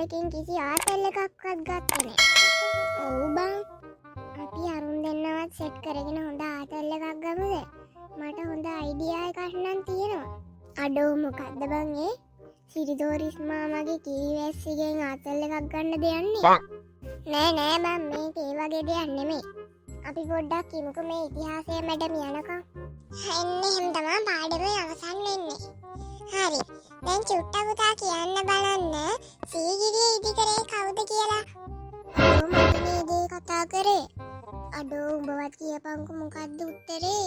එකෙන් කිසි ආතල් එකක්වත් ගත්තේ නැහැ. ඔව් බං. අපි අරුන් දෙන්නවත් සෙට් කරගෙන හොඳ ආතල් එකක් ගමුද? මට හොඳ අයිඩියා එකක් නම් තියෙනවා. අඩෝ මොකද්ද බං ඒ? සිරිදෝරිස් මාමගේ කීවැස්සිගෙන් ආතල් එකක් ගන්න දෙන්නේ. නෑ බං මේක ඒ වගේ දෙයක් නෙමෙයි. අපි පොඩ්ඩක් කිමුකෝ මේ ඉතිහාසය මැඩම යනකම්. එන්නේ එහෙම තමයි පාඩමේ අවසන් වෙන්නේ. හරි. දැන් චුට්ටක් පුතා කියන්න බලන්න සීගිරිය ඉදි කරේ කවුද කියලා. මම මේ දේ කතා කරේ. අඩෝ උඹවත් කියපන්කෝ මොකද්ද උත්තරේ?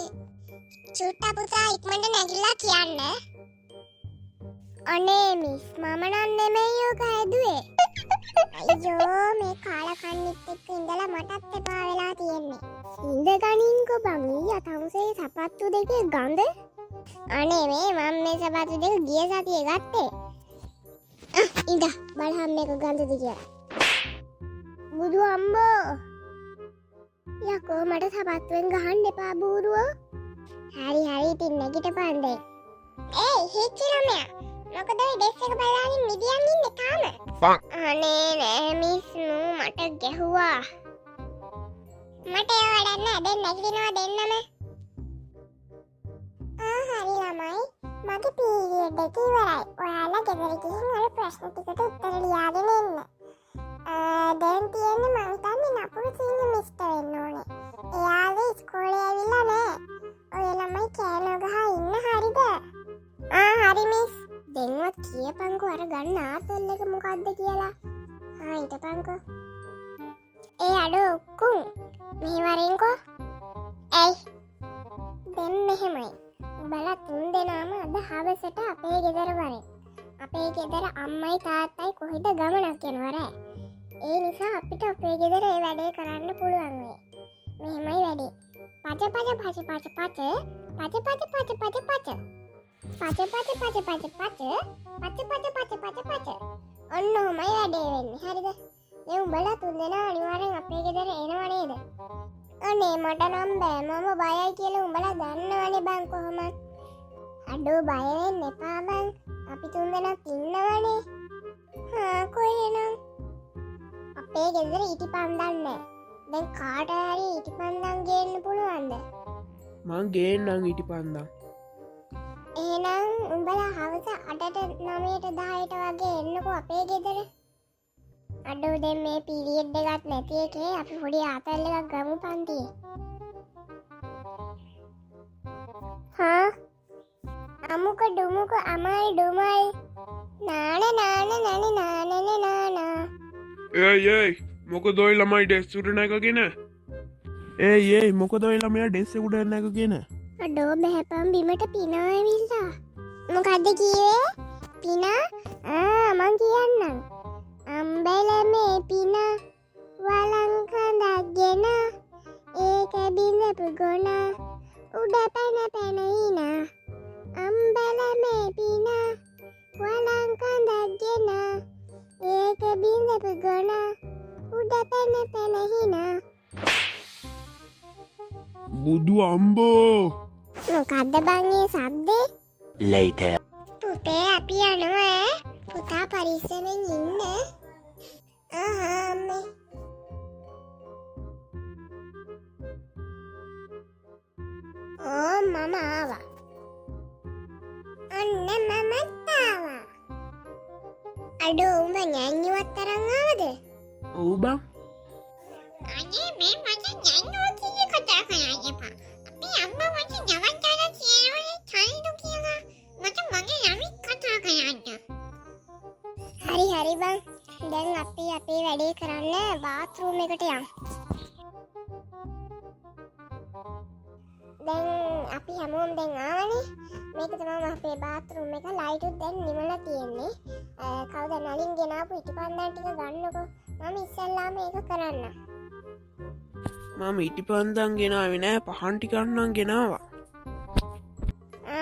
චුට්ටක් පුතා ඉක්මනට නැගිලා කියන්න. අනේ මිස් මම නම් නෙමෙයි ඔක හැදුවේ. අයියෝ මේ කාලා කන්නිත් එක්ක ඉඳලා මටත් එපා වෙලා තියෙන්නේ. ඉඳ ගනින්කෝ බං ඊයා තමුසේ සපත්තු දෙකේ ගඳ. අනේ මම මේ සපත්තු දෙක ගිය සතියේ ගත්තේ. ඉඳ බලහන් මේක ගඳද කියලා. බුදු අම්බෝ. යකෝ මට සපත්තුවෙන් ගහන්න එපා බූරුවෝ. හරි ඉතින් නැගිටපන් දැන්. ඒයි හිච්චි ළමයා. මොකද ඔය ඩෙස් එක බලන්නේ මිදියන් ඉන්නේ තාම. අනේ නෑ මිස් මට ගැහුවා. මට ඒ වැඩක් නෑ දැන් නැගිටිනවා දෙන්නම. හරි ළමයි මගේ පීරියඩ් එක ඉවරයි. ඔයාලා ගෙදර ගිහින් අර ප්‍රශ්න ටිකට උත්තර ලියාගෙන එන්න. දැන් තියෙන්නේ මං හිතන්නේ නපුරු සිංහ මිස්ටර් වෙන්න ඕනේ. එයාගේ ඉස්කෝලේ ඇවිල්ලා නෑ. ඔය ළමයි කෑනෝ ගහ ඉන්න හරිද? හරි මිස්. දෙන්වත් කියපන්කෝ අර ගන්න ආතල් එක මොකද්ද කියලා. හිටපන්කෝ. ඒ අඩෝ කුන් මෙහෙ වරින්කෝ. ඇයි? දැන් මෙහෙමයි. උඹලා තුන් දෙනාම අද හවසට අපේ ගෙදර වරෙන්. අපේ ගෙදර අම්මයි තාත්තයි කොහෙද ගමනක් යනවා රෑ. ඒ නිසා අපිට අපේ ගෙදර ඒ වැඩේ කරන්න පුළුවන් වෙයි. මෙහෙමයි වැඩේ. පච ඔන්න ඔහමයි වැඩේ වෙන්නේ. හරිද? දැන් උඹලා තුන්දෙනා අනිවාර්යෙන් අපේ ගෙදර එනවා නේද? අනේ මට නම් බෑ. මම බයයි කියලා උඹලා දන්නවනේ බං කොහොමද? අඩෝ බය වෙන්න එපා බං. අපි තුන්දෙනාත් ඉන්නවනේ. කොහෙනම්? අපේ ගෙදර ඉටිපන්දම් නෑ. දැන් කාට හරි ඉටිපන්දම් ගේන්න පුළුවන්ද? මං ගේන්නම් ඉටිපන්දම්. එහෙනම් උඹලා හවස 8ට 9ට 10ට වගේ එන්නකෝ අපේ ගෙදර. අඩෝ දැන් මේ පීරියඩ් එකක් නැති එකේ අපි පොඩි ආතල් එකක් ගමු පන්තියේ. අමුක ඩුමුක අමයි ඩුමයි නාන. ඒයි මොකද ඔය ළමයි ඩෙස් උඩ නැගගෙන? ඒයි මොකද ඔය ළමයා ඩෙස් උඩ නැගගෙන? අඩෝ බහැපන් බිමට පිනා ඇවිල්ලා. මොකද්ද කිව්වේ? පිනා? මං කියන්නම්. අම්බලමේ පිනා වලංකඳගෙන ඒක බිඳපු ගොන උඩ පැන ඉනා. අම්බලමේ පිනා වලංකඳගෙන ඒක බිඳපු ගොන උඩ පැන හිනා. බුදු අම්බෝ. මොකද්ද බං ඒ සද්දේ? Later. පුතේ අපි යනවා. පුතා පරිස්සමෙන් ඉන්න. අම්මේ. මම ආවා. අන්න මමත් ආවා. අඩෝ උඹ ඥාන්‍යවත් තරම් ආවද? ඔව් බං. අනේ මේ මට ඥාන්‍යව කීයේ කතා කරන්නේ එපා. අපි අම්මා මට නවන් දාලා කියනවනේ තනියු කියලා. මට මගේ යමි කතා කරන්න. හරි බං. දැන් අපි අපේ වැඩේ කරන්න බාත්රූම් එකට යමු. දැන් අපි හැමෝම දැන් ආවනේ. මේක තමයි අපේ බාත්රූම් එක. ලයිටුත් දැන් නිවලා තියෙන්නේ. කවුද නලින් ගෙනාපු ඉටිපන්දම් ටික ගන්නකො. මම ඉස්සල්ලාම ඒක කරන්න. මම ඉටිපන්දම් ගෙනාවේ නෑ පහන් ටිකක් නම් ගෙනාවා.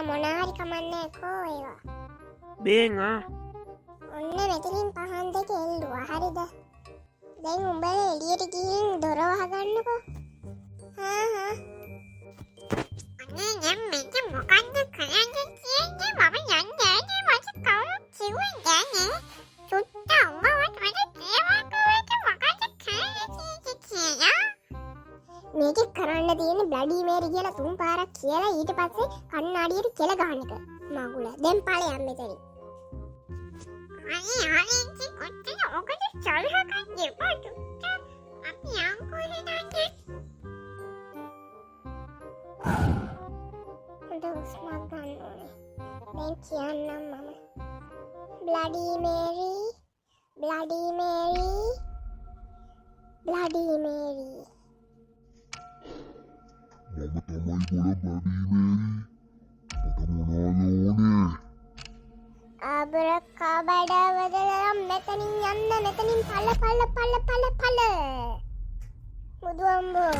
මොනවා හරි කමන්නේ කෝ ඒවා. බේන් ඔන්න මෙතනින් පහන් දෙක එල්ලුවා. හරිද? දැන් උඹලා එළියට ගිහින් දොර වහගන්නකෝ. අනේ දැන් මේක මොකද්ද කරන්නේ කියන්නේ? මම යන්නේ මට කවුරුත් කිව්වේ නැහැ. චුට්ටා උඹවත් මට මේක කරන්න තියෙන බ්ලඩි මේරි කියලා 3 පාරක් කියලා ඊට පස්සේ කණ්ණාඩියට කෙල ගන්න එක. මගුල. දැන් ඵලයන් මෙතනින්. අනේ ආරෙන්ජි කොට්ටේ ඔකට චල්හකක් දෙපට. අපි යන්කෝ හිනාගේ. දොස්මක් ගන්න ඕනේ. දැන් කියන්නම් මම. Bloody Mary bloody Mary bloody Mary මම තමයි ගොඩ බඩීමේරි මට මොනවද ඕනේ අබරකබඩවදලම් මෙතනින් යන්න මෙතනින් පල මුදුවම්බෝ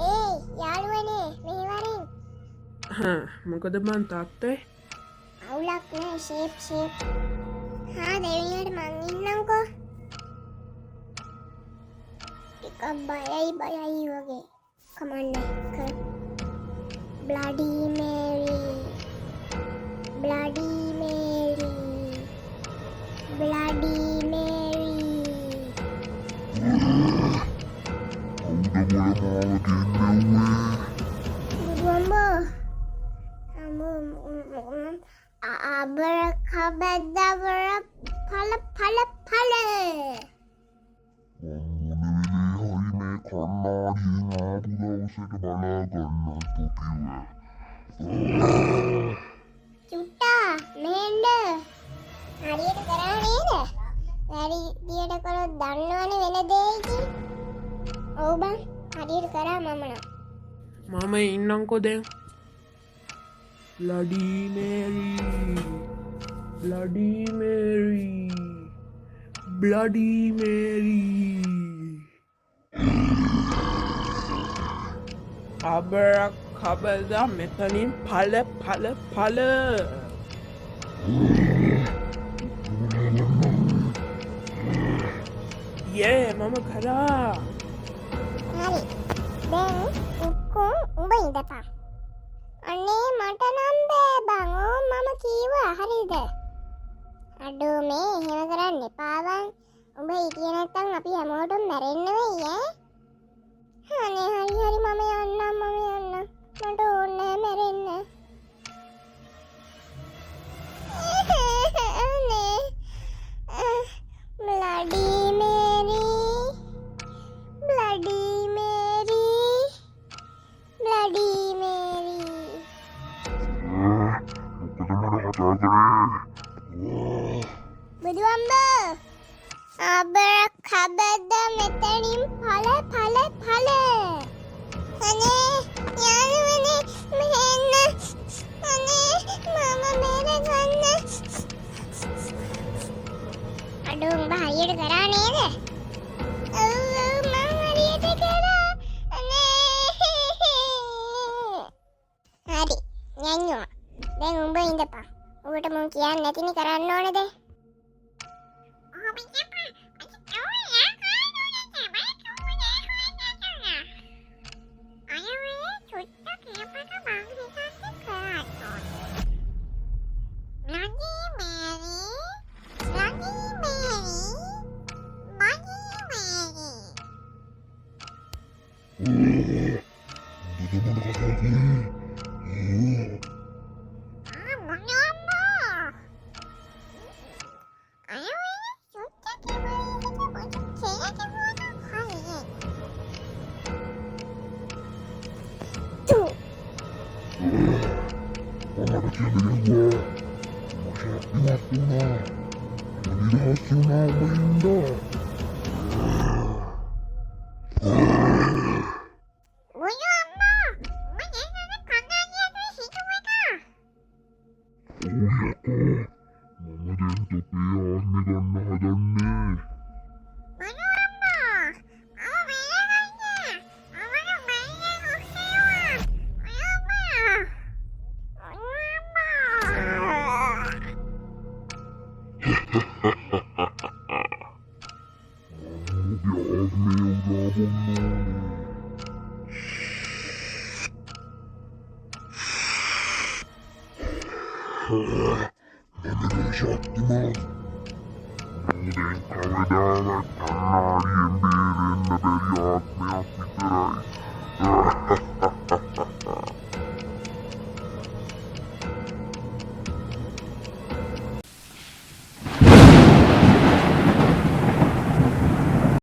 ඒ යාළුවනේ මේ වරින් මොකද මන් තාත්තේ අවුලක් නෑ ෂේප් හා දෙවියන්ට මං ඉන්නම්කෝ ටිකක් බයයි වගේ කමන්නේ කර bloody Mary bloody Mary bloody Mary කවුද මොල මාව ගෙන්නෙව්වේ බුදුම්බෝ අබරකබඩවර පල මම මොන වෙලේ හරි මේ කණ්ණාඩියෙන් ආපු දවසට බලා ගන්නත් කිව්වා චුට්ටා මෙහෙන්ඩ හරියට කරා නේද? වැඩි දියට කරොත් දන්නවනේ වෙන දෙයකින්. ඔව් බං හරියට කරා මම නම්. මම ඉන්නම්කෝ දැන් bloody Mary bloody Mary bloody Mary අබරකබඩ මෙතනින් ඵල යේ මම කරා හරි. දැන් උක්කෝ උඹ ඉඳපන්. අනේ මට නම් බෑ බං. ඕ මම කීවා හරිද? අඩෝ මේ එහෙම කරන්න එපා බං. උඹ හිටියේ නැත්තම් අපි හැමෝටම මැරෙන්න වෙයි ඈ. අනේ හරි මම යන්නම්. මට ඕනේ මැරෙන්න. අනේ bloody Mary bloody Mary bloody Mary බුදුම්බ අබරකබඩ මෙතනින් පල අනේ යාළුවනේ මෙහෙන්න අනේ මම බේරගන්න අඩෝ උඹ හරියට කරා නේද? ඔව් මම හරියට කරා අනේ හරි යන්නවා දැන් උඹ ඉඳපන් උඹට මං කියන්නේ නැතිනේ කරන්න ඕනේද? Shaktiman. Muuten kavadavat kanaarien piirin periaatmeat